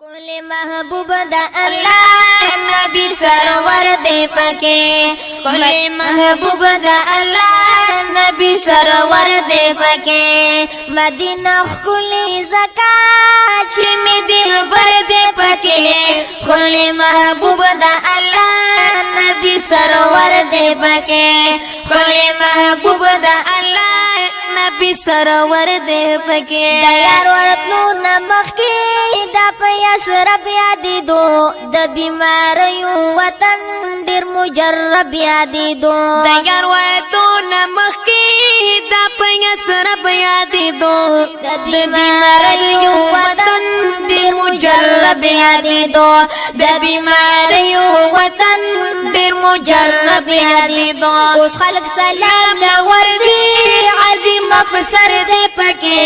कुल महबूब दा अल्लाह नबी सरवर दे पके कुल महबूब दा अल्लाह नबी सरवर दे पके मदीना खुली ज़कात में दिल भर दे पके कुल महबूब दा अल्लाह नबी सरवर दे पके कुल महबूब दा अल्लाह नबी सरवर दे पके यार वरतनु नमक की दा पयास रब यादी दो द बीमारियों वतन दिर मुजर्रब यादी दो यार वरतनु नमक की दा पयास रब यादी दो द बीमारियों वतन दिर मुजर्रब यादी दो द बीमारियों वतन दिर मुजर्रब यादी दो उस खल्क सलाम लवर्दी अजीम अफसर दे पके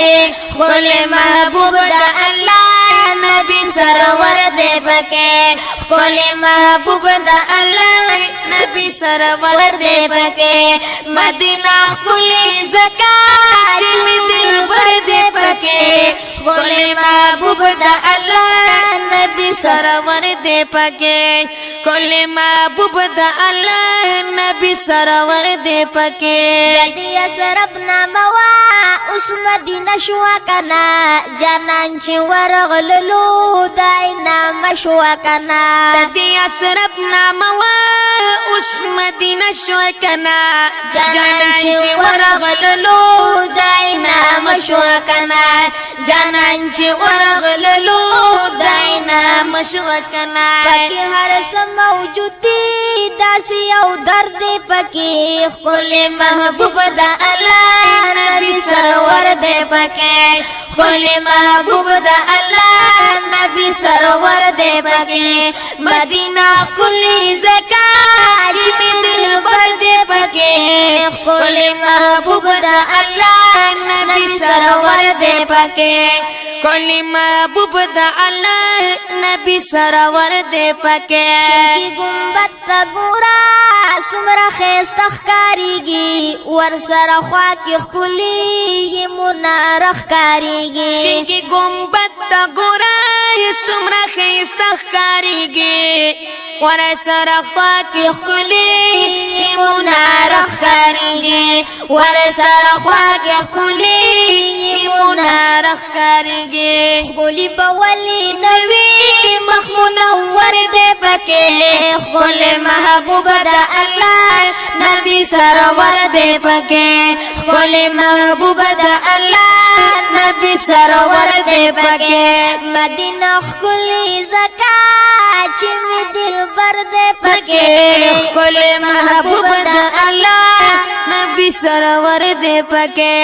कुल महबूब दा अल्लाह नबी सरवर दे पके कुल महबूब दा अल्लाह नबी सरवर दे पके मदीना खुली ज़कात में दिल भर दे पके कुल महबूब दा अल्लाह नबी सरवर दे पके कुल महबूब दा अल्लाह नबी सरवर दे पके दिया सरब नामवा उस मदीना शुआ कना जानन ची वरगललू दाइना मशुआ कना दिया सरब नामवा उस मदीना शुआ कना जानन ची वरगललू दाइना मशुआ कना जानन ची वरगललू दाइना मशुआ कना पकी हर सम मौजूदी दासी औ दर्द पकी कुल महबूब दा अल्लाह नबी सरवर दे पके कुल महबूब दा अल्लाह नबी सरवर दे पके मदीना खुली ज़कात में दिल भर दे पके कुल महबूब दा अल्लाह नबी सरवर दे पके कुल महबूब दा अल्लाह नबी सरवर दे पके की गुंबद तगुरा सुमरा खैस्ता ख़कारिगी वर सरा ख्वा की खुली ये मुनारख कारिगी की गुंबद तगुरा सुमरा खैस्ता ख़कारिगी वर सरा ख्वा की खुली ये मुनारख कारिगी वर सरा ख्वा की खुली ये मुनारख कारिगी बोली बवली नवी मखमुनवर दे पके कुल महबूब दा अल्लाह नबी सरवर दे पके कुल महबूब दा अल्लाह नबी सरवर दे पके मदीना खुली ज़कात में दिल भर दे पके कुल महबूब दा अल्लाह नबी सरवर दे पके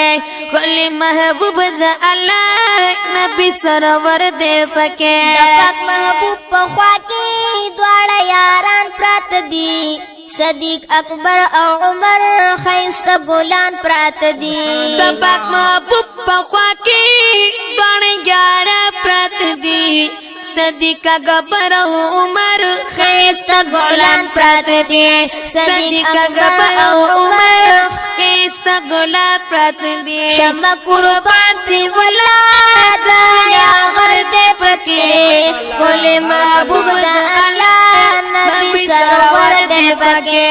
कुल महबूब दा अल्लाह नबी सरवर दे पके पाक महबूब पख्वा की द्वाड़ा यारान प्रात दी सदीक अकबर और उमर खैस्ता गुलान प्रात दी पाक महबूब पख्वा की द्वाड़ा यारा प्रात दी सदीक अकबर और उमर खैस्ता गुलान प्रात दी सदीक अकबर और उमर खैस्ता गुलान प्रात दी शम्मा कुर्बान थी वलाद या गर दे पके कुल महबूब दा अल्लाह नबी सरवर दे पके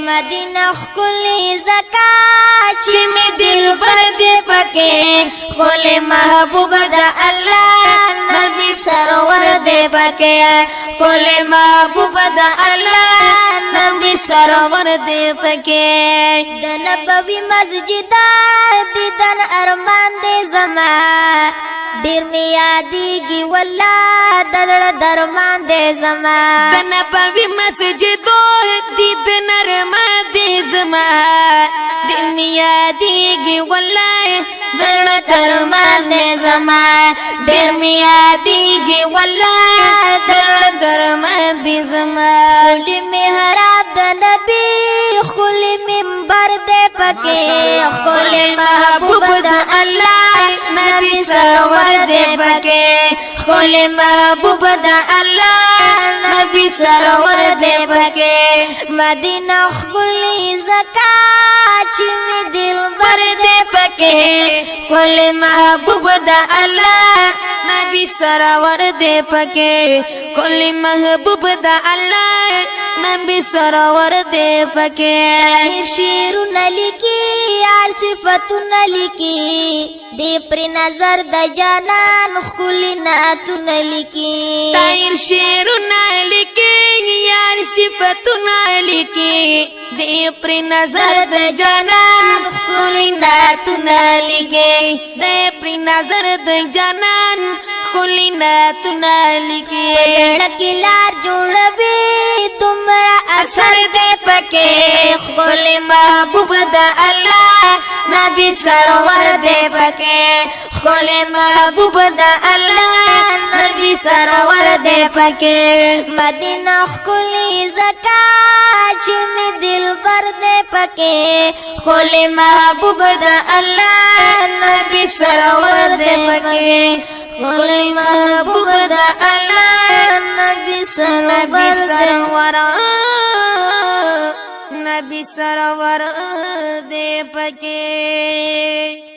मदीना खुली ज़कात में दिल भर दे पके कुल महबूब दा अल्लाह नबी सरवर दे पके कुल महबूब दा अल्लाह नबी सरवर दे पके द नबवी मस्जिद दीदन अरमान दे जमा दिर में यादीगी वल्ला ददड़ दरमान दे जमा द नबवी मस्जिद दीदन अरमान दे जमा दिर में यादीगी वल्ला ददड़ दरमान दे जमा दिर में यादीगी वल्ला ददड़ दरमान दे जमा खुली मेहराब द नबी खुली मिंबर दे पके कुल महबूब दा अल्लाह नबी सरवर दे पके कुल महबूब दा अल्लाह نبی سرور دے پکے مدینہ خلی زکا چی می دل بر دے پکے کل محبوب دا اللہ نبی سرور دے پکے کل محبوب دا اللہ نبی سرور دے پکے شیر نلکی یار صفت نلکی دی پر نظر دا جانان خلی ناتو نلکی تایر شیر نلکی یار صفت نلکی دی پر نظر دا جانان خلی ناتو نلکی دی پر نظر دا جانان خلی ناتو نلکی لڑکی لار جوڑوی تمرا اثر دے پکے خپل محبوب دا اللہ نبی سرور دے پکے خپل محبوب دا اللہ نبی سرور دے پکے مدینہ خلی زکا چی می دل بر دے پکے خپل محبوب دا اللہ نبی سرور دے پکے خپل محبوب دا اللہ نبی سرور نبی سرور دے پکے